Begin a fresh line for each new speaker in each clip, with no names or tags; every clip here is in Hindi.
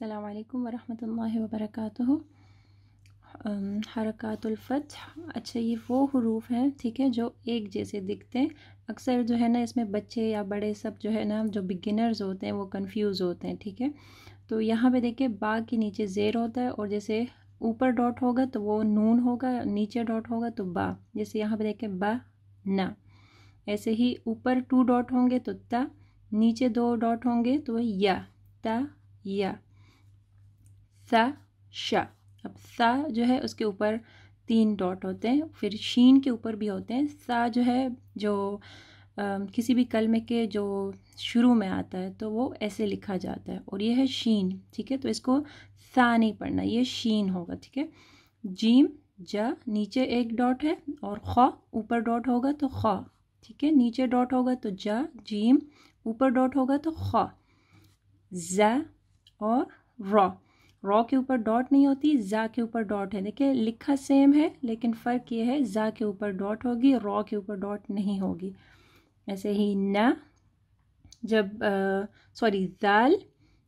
अस्सलाम वालेकुम वरहमतुल्लाहि वबरकातुहू। हरकातुल फ़त्ह। अच्छा, ये वो हुरूफ हैं, ठीक है, जो एक जैसे दिखते हैं। अक्सर जो है ना, इसमें बच्चे या बड़े सब जो है ना, जो बिगिनर्स होते हैं वो कंफ्यूज होते हैं, ठीक है। तो यहाँ पे देखिए, बा के नीचे ज़ेर होता है, और जैसे ऊपर डॉट होगा तो वो नून होगा, नीचे डॉट होगा तो बा। जैसे यहाँ पे देखिए बा ना, ऐसे ही ऊपर 2 डॉट होंगे तो ता, नीचे 2 डॉट होंगे तो या, ता या, सा शा। अब सा जो है उसके ऊपर 3 डॉट होते हैं, फिर शीन के ऊपर भी होते हैं। सा जो है, जो किसी भी कलमे के जो शुरू में आता है तो वो ऐसे लिखा जाता है, और ये है शीन, ठीक है। तो इसको सा नहीं पढ़ना, ये शीन होगा, ठीक है। जीम जा, नीचे 1 डॉट है, और ख ऊपर डॉट होगा तो ख, ठीक है। नीचे डॉट होगा तो जा, जीम ऊपर डॉट होगा तो ख। ज़ा और रॉ के ऊपर डॉट नहीं होती, ज़ा के ऊपर डॉट है। देखिए लिखा सेम है, लेकिन फ़र्क ये है, ज़ा के ऊपर डॉट होगी, रॉ के ऊपर डॉट नहीं होगी। ऐसे ही ना, जब सॉरी दाल,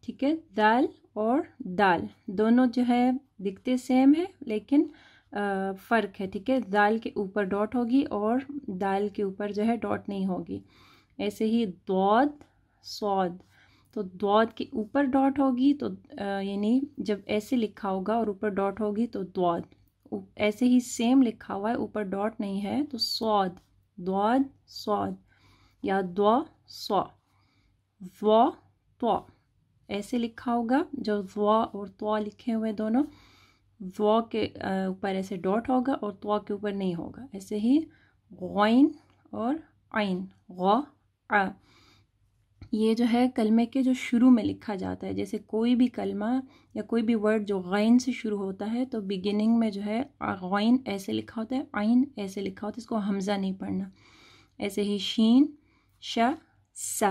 ठीक है, दाल और दाल दोनों जो है दिखते सेम है, लेकिन फ़र्क है, ठीक है। दाल के ऊपर डॉट होगी और दाल के ऊपर जो है डॉट नहीं होगी। ऐसे ही दौद सौद, तो दौद के ऊपर डॉट होगी तो यानी जब ऐसे लिखा होगा और ऊपर डॉट होगी तो दौद। ऐसे ही सेम लिखा हुआ है, ऊपर डॉट नहीं है तो सौद, दौद सौद, या दौ सौ, वो तो ऐसे लिखा होगा। जो वो और तो लिखे हुए दोनों, वो के ऊपर ऐसे डॉट होगा और तो के ऊपर नहीं होगा। ऐसे ही गौइन और आइन, गौ आ, ये जो है कलमे के जो शुरू में लिखा जाता है। जैसे कोई भी कलमा या कोई भी वर्ड जो गैन से शुरू होता है तो बिगिनिंग में जो है गैन ऐसे लिखा होता है, आइन ऐसे लिखा होता है, इसको हमज़ा नहीं पढ़ना। ऐसे ही शीन शा सा।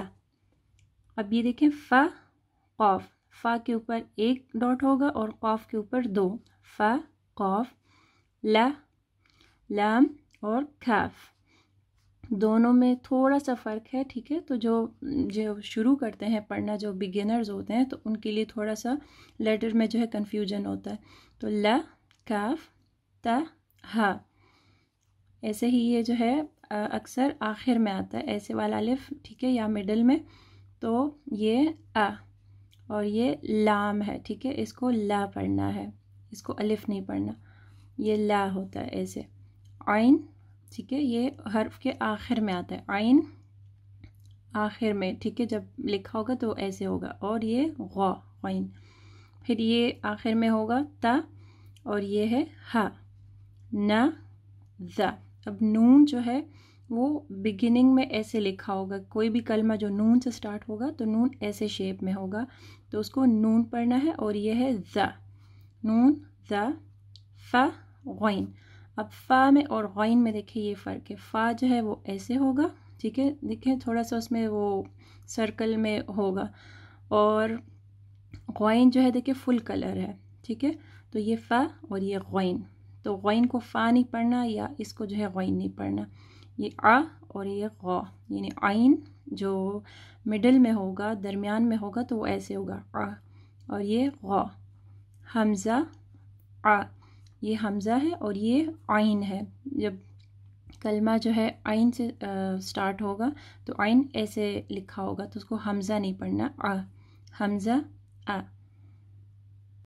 अब ये देखें फ़ा क़ाफ, फ़ा के ऊपर 1 डॉट होगा और क़ाफ के ऊपर 2। फ़ा क़ाफ, ला लाम और काफ, दोनों में थोड़ा सा फ़र्क है, ठीक है। तो जो शुरू करते हैं पढ़ना, जो बिगिनर्स होते हैं, तो उनके लिए थोड़ा सा लेटर में जो है कन्फ्यूजन होता है। तो ला काफ ता हा, ऐसे ही ये जो है अक्सर आखिर में आता है ऐसे वाला अलिफ, ठीक है, या मिडल में। तो ये आ और ये लाम है, ठीक है, इसको ला पढ़ना है, इसको अलिफ नहीं पढ़ना, ये ला होता है ऐसे। आइन, ठीक है, ये हर्फ के आखिर में आता है, आइन आखिर में, ठीक है, जब लिखा होगा तो ऐसे होगा। और ये गौ आइन, फिर ये आखिर में होगा ता, और ये है हा ना ज़ा। अब नून जो है वो बिगिनिंग में ऐसे लिखा होगा, कोई भी कलमा जो नून से स्टार्ट होगा तो नून ऐसे शेप में होगा, तो उसको नून पढ़ना है। और ये है ज़ा, नून ज़ा फ़ा गैन। अब फ़ा में और गैन में देखिए ये फ़र्क है, फ़ा जो है वो ऐसे होगा, ठीक है, देखिए थोड़ा सा उसमें वो सर्कल में होगा, और गैन जो है देखिए फुल कलर है, ठीक है। तो ये फ़ा और ये गैन, तो गैन को फ़ा नहीं पढ़ना, या इसको जो है गैन नहीं पढ़ना। ये आ और ये गौ, यानी आइन जो मिडल में होगा, दरमियान में होगा तो वो ऐसे होगा आ, और ये गौ। हमज़ा आ, ये हमज़ा है और ये आइन है। जब कलमा जो है आइन से स्टार्ट होगा तो आइन ऐसे लिखा होगा, तो उसको हमज़ा नहीं पढ़ना, आ हमज़ा आ।